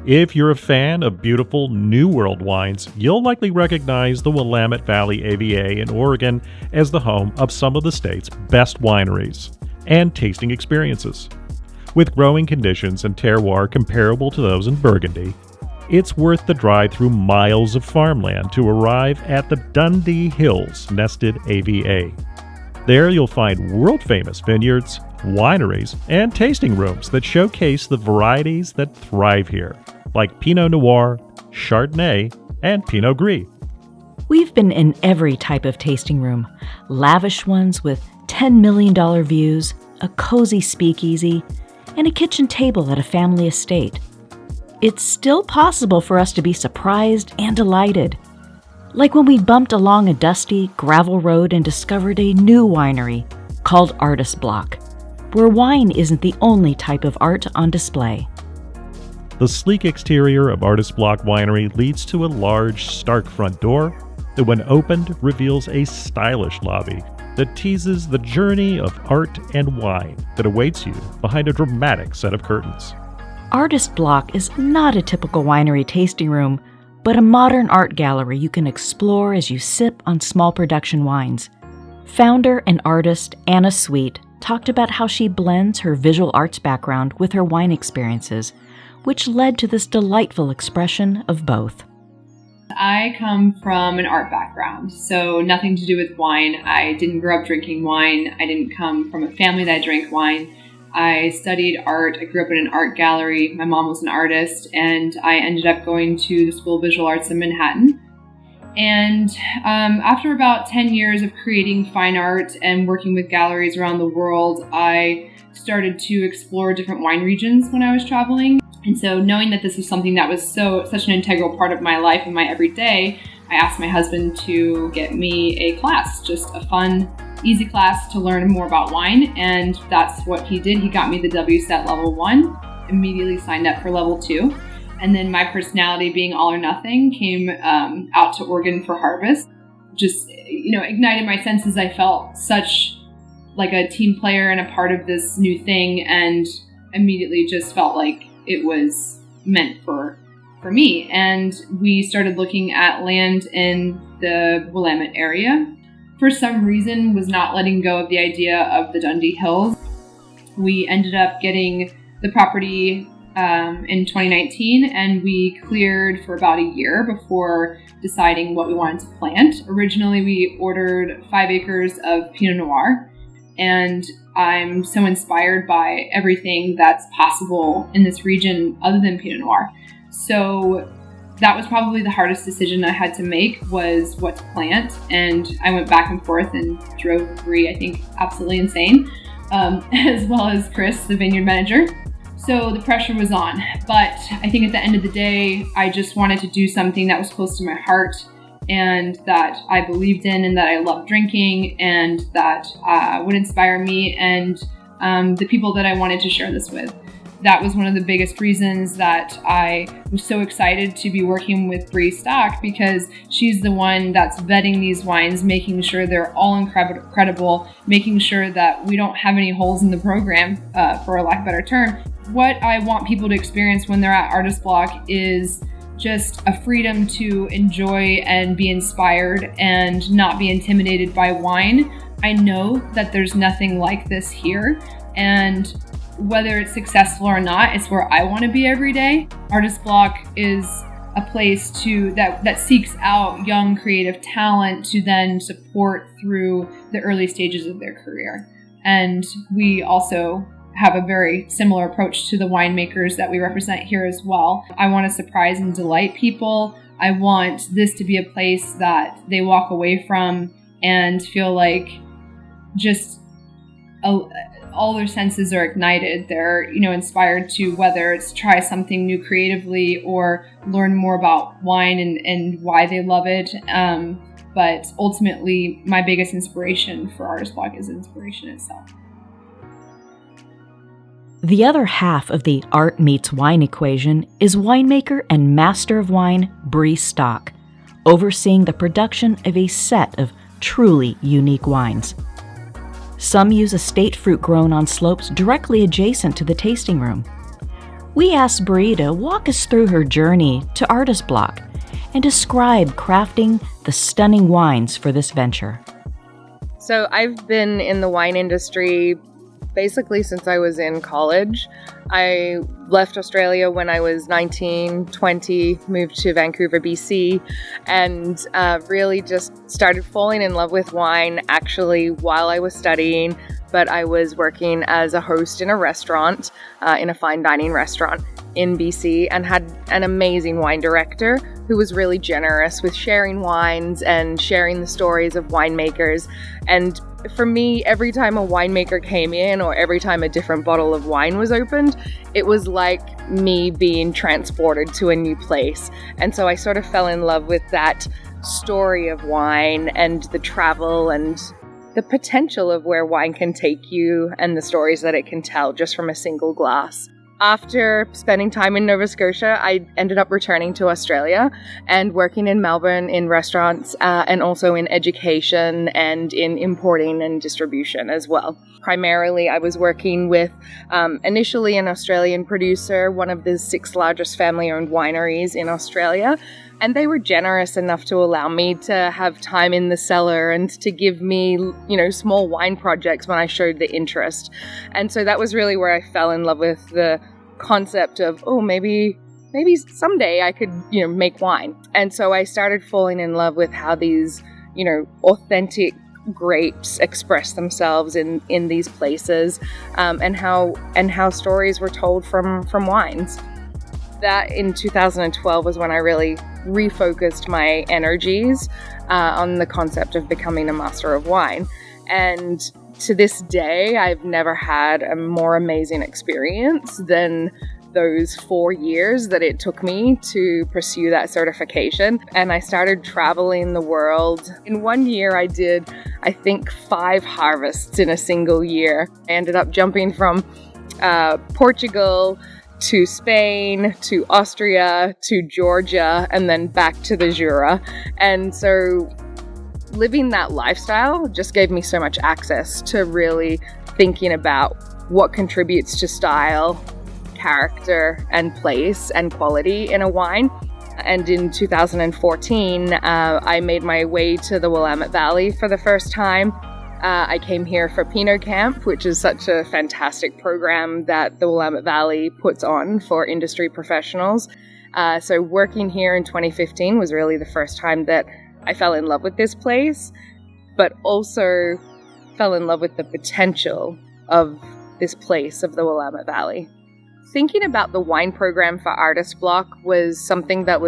If you're a fan of beautiful New World wines, you'll likely recognize the Willamette Valley AVA in Oregon as the home of some of the state's best wineries and tasting experiences. With growing conditions and terroir comparable to those in Burgundy, it's worth the drive through miles of farmland to arrive at the Dundee Hills nested AVA. There you'll find world-famous vineyards, wineries, and tasting rooms that showcase the varieties that thrive here, like Pinot Noir, Chardonnay, and Pinot Gris. We've been in every type of tasting room, lavish ones with $10 million views, a cozy speakeasy, and a kitchen table at a family estate. It's still possible for us to be surprised and delighted. Like when we bumped along a dusty gravel road and discovered a new winery called Artist Block, where wine isn't the only type of art on display. The sleek exterior of Artist Block Winery leads to a large, stark front door that, when opened, reveals a stylish lobby that teases the journey of art and wine that awaits you behind a dramatic set of curtains. Artist Block is not a typical winery tasting room, but a modern art gallery you can explore as you sip on small production wines. Founder and artist Anna Sweet talked about how she blends her visual arts background with her wine experiences, which led to this delightful expression of both. I come from an art background, so nothing to do with wine. I didn't grow up drinking wine. I didn't come from a family that drank wine. I studied art. I grew up in an art gallery. My mom was an artist, and I ended up going to the School of Visual Arts in Manhattan. And after about 10 years of creating fine art and working with galleries around the world, I started to explore different wine regions when I was traveling. And so knowing that this was something that was such an integral part of my life and my everyday, I asked my husband to get me a class, just a fun, easy class to learn more about wine. And that's what he did. He got me the WSET level 1, immediately signed up for level 2. And then my personality, being all or nothing, came out to Oregon for harvest. Just, ignited my senses. I felt such like a team player and a part of this new thing, and immediately just felt like it was meant for me. And we started looking at land in the Willamette area. For some reason, was not letting go of the idea of the Dundee Hills. We ended up getting the property in 2019, and we cleared for about a year before deciding what we wanted to plant. Originally, we ordered 5 acres of Pinot Noir, and I'm so inspired by everything that's possible in this region other than Pinot Noir. So that was probably the hardest decision I had to make, was what to plant. And I went back and forth and drove Bree, I think, absolutely insane, as well as Chris, the vineyard manager. So the pressure was on. But I think at the end of the day, I just wanted to do something that was close to my heart and that I believed in and that I loved drinking and that would inspire me and the people that I wanted to share this with. That was one of the biggest reasons that I was so excited to be working with Bree Stock, because she's the one that's vetting these wines, making sure they're all incredible, making sure that we don't have any holes in the program, for a lack of a better term. What I want people to experience when they're at Artist Block is just a freedom to enjoy and be inspired and not be intimidated by wine. I know that there's nothing like this here, and whether it's successful or not, it's where I want to be every day. Artist Block is a place that seeks out young creative talent to then support through the early stages of their career. And we also have a very similar approach to the winemakers that we represent here as well. I want to surprise and delight people. I want this to be a place that they walk away from and feel like just all their senses are ignited. They're, inspired to, whether it's try something new creatively or learn more about wine and why they love it. But ultimately, my biggest inspiration for Artist Block is inspiration itself. The other half of the art meets wine equation is winemaker and master of wine Bree Stock, overseeing the production of a set of truly unique wines. Some use estate fruit grown on slopes directly adjacent to the tasting room. We asked Bree to walk us through her journey to Artist Block and describe crafting the stunning wines for this venture. So I've been in the wine industry basically since I was in college. I left Australia when I was 19, 20, moved to Vancouver, BC, and really just started falling in love with wine actually while I was studying. But I was working as a host in a restaurant, in a fine dining restaurant in BC, and had an amazing wine director who was really generous with sharing wines and sharing the stories of winemakers. And for me, every time a winemaker came in or every time a different bottle of wine was opened, it was like me being transported to a new place. And so I sort of fell in love with that story of wine and the travel and the potential of where wine can take you and the stories that it can tell just from a single glass. After spending time in Nova Scotia, I ended up returning to Australia and working in Melbourne in restaurants and also in education and in importing and distribution as well. Primarily, I was working with initially an Australian producer, one of the 6 largest family-owned wineries in Australia, and they were generous enough to allow me to have time in the cellar and to give me, small wine projects when I showed the interest. And so that was really where I fell in love with the concept of, maybe someday I could, make wine. And so I started falling in love with how these, authentic grapes express themselves in these places, and how stories were told from wines. That in 2012 was when I really refocused my energies on the concept of becoming a master of wine. And to this day, I've never had a more amazing experience than those 4 years that it took me to pursue that certification. And I started traveling the world. In 1 year, I did, I think, 5 harvests in a single year. I ended up jumping from Portugal to Spain, to Austria, to Georgia, and then back to the Jura. And so living that lifestyle just gave me so much access to really thinking about what contributes to style, character, and place and quality in a wine. And in 2014, I made my way to the Willamette Valley for the first time. I came here for Pinot Camp, which is such a fantastic program that the Willamette Valley puts on for industry professionals. So working here in 2015 was really the first time that I fell in love with this place, but also fell in love with the potential of this place of the Willamette Valley. Thinking about the wine program for Artist Block was something that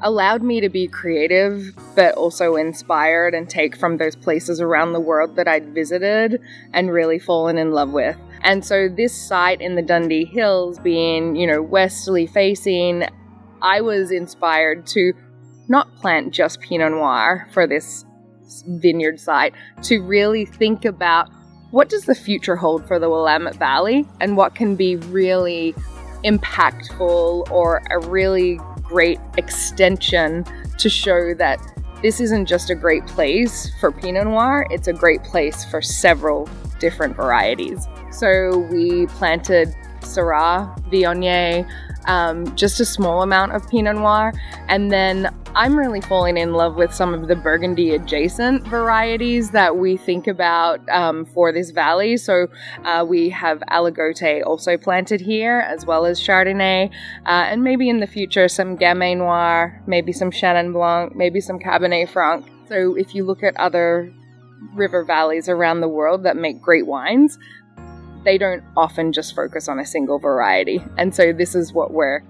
allowed me to be creative, but also inspired and take from those places around the world that I'd visited and really fallen in love with. And so this site in the Dundee Hills being, westerly facing, I was inspired to not plant just Pinot Noir for this vineyard site, to really think about what does the future hold for the Willamette Valley and what can be really impactful or a really great extension to show that this isn't just a great place for Pinot Noir, it's a great place for several different varieties. So we planted Syrah, Viognier, just a small amount of Pinot Noir, and then I'm really falling in love with some of the Burgundy adjacent varieties that we think about for this valley. So we have Aligote also planted here, as well as Chardonnay, and maybe in the future some Gamay Noir, maybe some Chenin Blanc, maybe some Cabernet Franc. So if you look at other river valleys around the world that make great wines, they don't often just focus on a single variety. And so this is what we're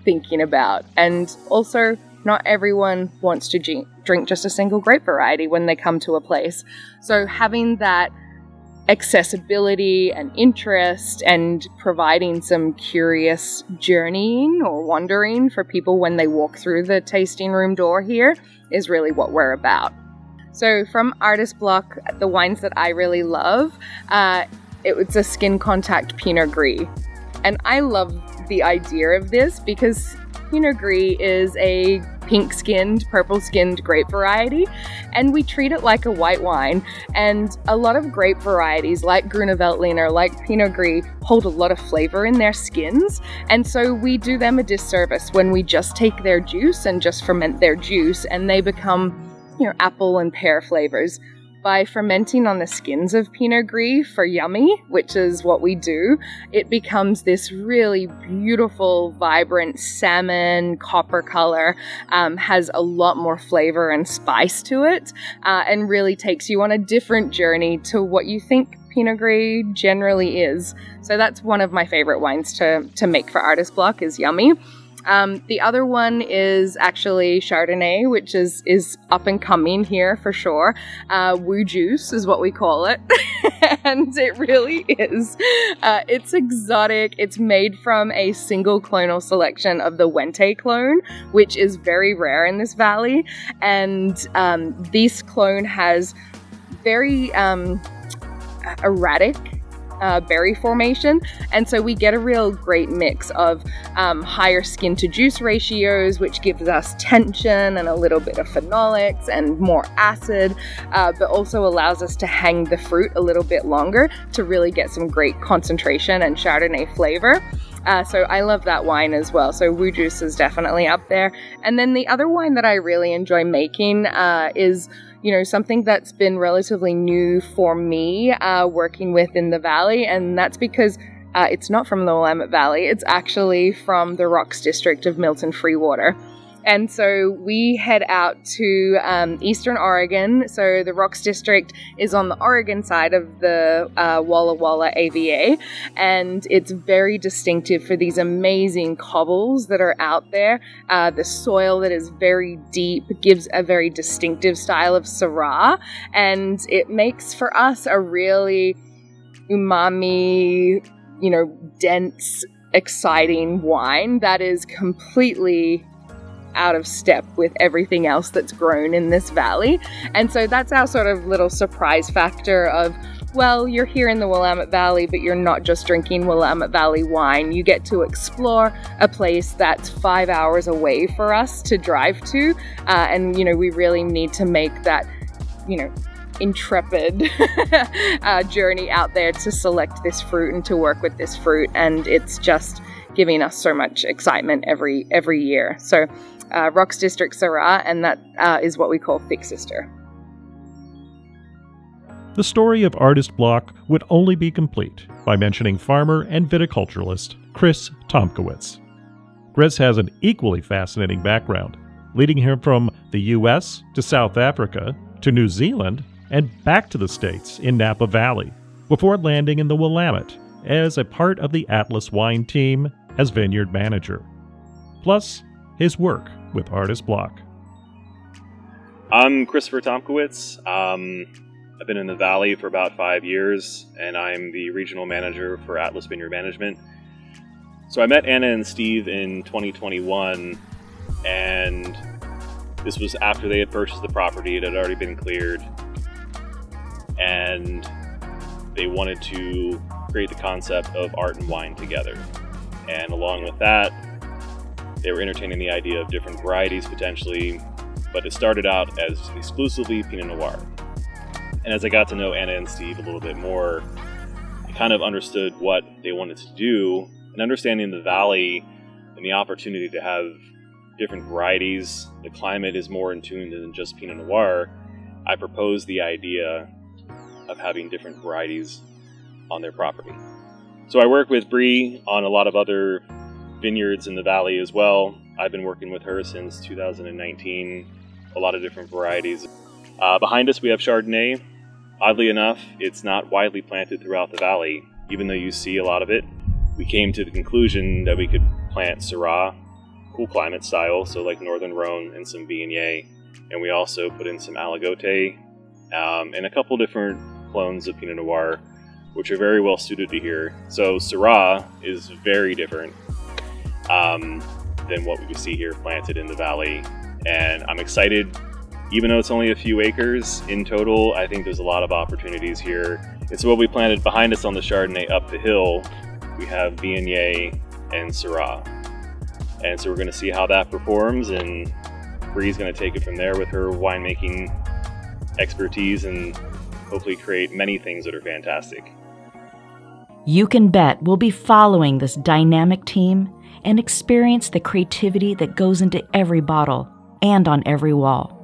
thinking about. And also, not everyone wants to drink just a single grape variety when they come to a place. So having that accessibility and interest and providing some curious journeying or wandering for people when they walk through the tasting room door here is really what we're about. So from Artist Block, the wines that I really love, it's a skin contact Pinot Gris. And I love the idea of this because Pinot Gris is a pink-skinned, purple-skinned grape variety, and we treat it like a white wine. And a lot of grape varieties like Grüne Veltliner, like Pinot Gris, hold a lot of flavor in their skins, and so we do them a disservice when we just take their juice and just ferment their juice, and they become, apple and pear flavors. By fermenting on the skins of Pinot Gris for yummy, which is what we do, it becomes this really beautiful, vibrant salmon copper color, has a lot more flavor and spice to it, and really takes you on a different journey to what you think Pinot Gris generally is. So that's one of my favorite wines to make for Artist Block, is Yummy. The other one is actually Chardonnay, which is up and coming here for sure. Woo Juice is what we call it. And it really is. It's exotic. It's made from a single clonal selection of the Wente clone, which is very rare in this valley. And this clone has very erratic berry formation, and so we get a real great mix of higher skin to juice ratios, which gives us tension and a little bit of phenolics and more acid, but also allows us to hang the fruit a little bit longer to really get some great concentration and Chardonnay flavor. So I love that wine as well. So Woo Juice is definitely up there. And then the other wine that I really enjoy making is something that's been relatively new for me working with in the valley, and that's because it's not from the Willamette Valley. It's actually from the Rocks district of Milton Freewater. And so we head out to Eastern Oregon. So the Rocks district is on the Oregon side of the Walla Walla AVA, and it's very distinctive for these amazing cobbles that are out there. The soil that is very deep gives a very distinctive style of Syrah, and it makes for us a really umami, dense, exciting wine that is completely out of step with everything else that's grown in this valley. And so that's our sort of little surprise factor of, well, you're here in the Willamette Valley, but you're not just drinking Willamette Valley wine. You get to explore a place that's 5 hours away for us to drive to. And we really need to make that, intrepid journey out there to select this fruit and to work with this fruit. And it's just giving us so much excitement every year. So Rocks District Syrah, and that is what we call Thick Sister. The story of Artist Block would only be complete by mentioning farmer and viticulturist Chris Tomkiewicz. Chris has an equally fascinating background, leading him from the U.S. to South Africa to New Zealand and back to the States in Napa Valley, before landing in the Willamette as a part of the Atlas Wine team as vineyard manager. Plus, his work with Artist Block. I'm Christopher Tomkiewicz. I've been in the Valley for about 5 years, and I'm the regional manager for Atlas Vineyard Management. So I met Anna and Steve in 2021, and this was after they had purchased the property. It had already been cleared, and they wanted to create the concept of art and wine together. And along with that, they were entertaining the idea of different varieties potentially, but it started out as exclusively Pinot Noir. And as I got to know Anna and Steve a little bit more, I kind of understood what they wanted to do, and understanding the valley and the opportunity to have different varieties. The climate is more in tune than just Pinot Noir. I proposed the idea of having different varieties on their property. So I work with Bree on a lot of other vineyards in the valley as well. I've been working with her since 2019, a lot of different varieties. Behind us we have Chardonnay. Oddly enough, it's not widely planted throughout the valley, even though you see a lot of it. We came to the conclusion that we could plant Syrah, cool climate style, so like Northern Rhone and some Viognier. And we also put in some Aligoté and a couple different clones of Pinot Noir, which are very well suited to here. So Syrah is very different than what we see here planted in the valley. And I'm excited, even though it's only a few acres in total, I think there's a lot of opportunities here. And so what we planted behind us on the Chardonnay up the hill, we have Viognier and Syrah. And so we're going to see how that performs and Bree's going to take it from there with her winemaking expertise and hopefully create many things that are fantastic. You can bet we'll be following this dynamic team and experience the creativity that goes into every bottle and on every wall.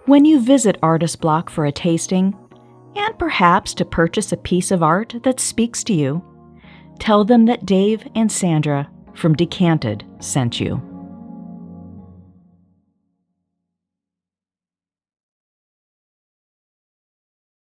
When you visit Artist Block for a tasting, and perhaps to purchase a piece of art that speaks to you, tell them that Dave and Sandra from Decanted sent you.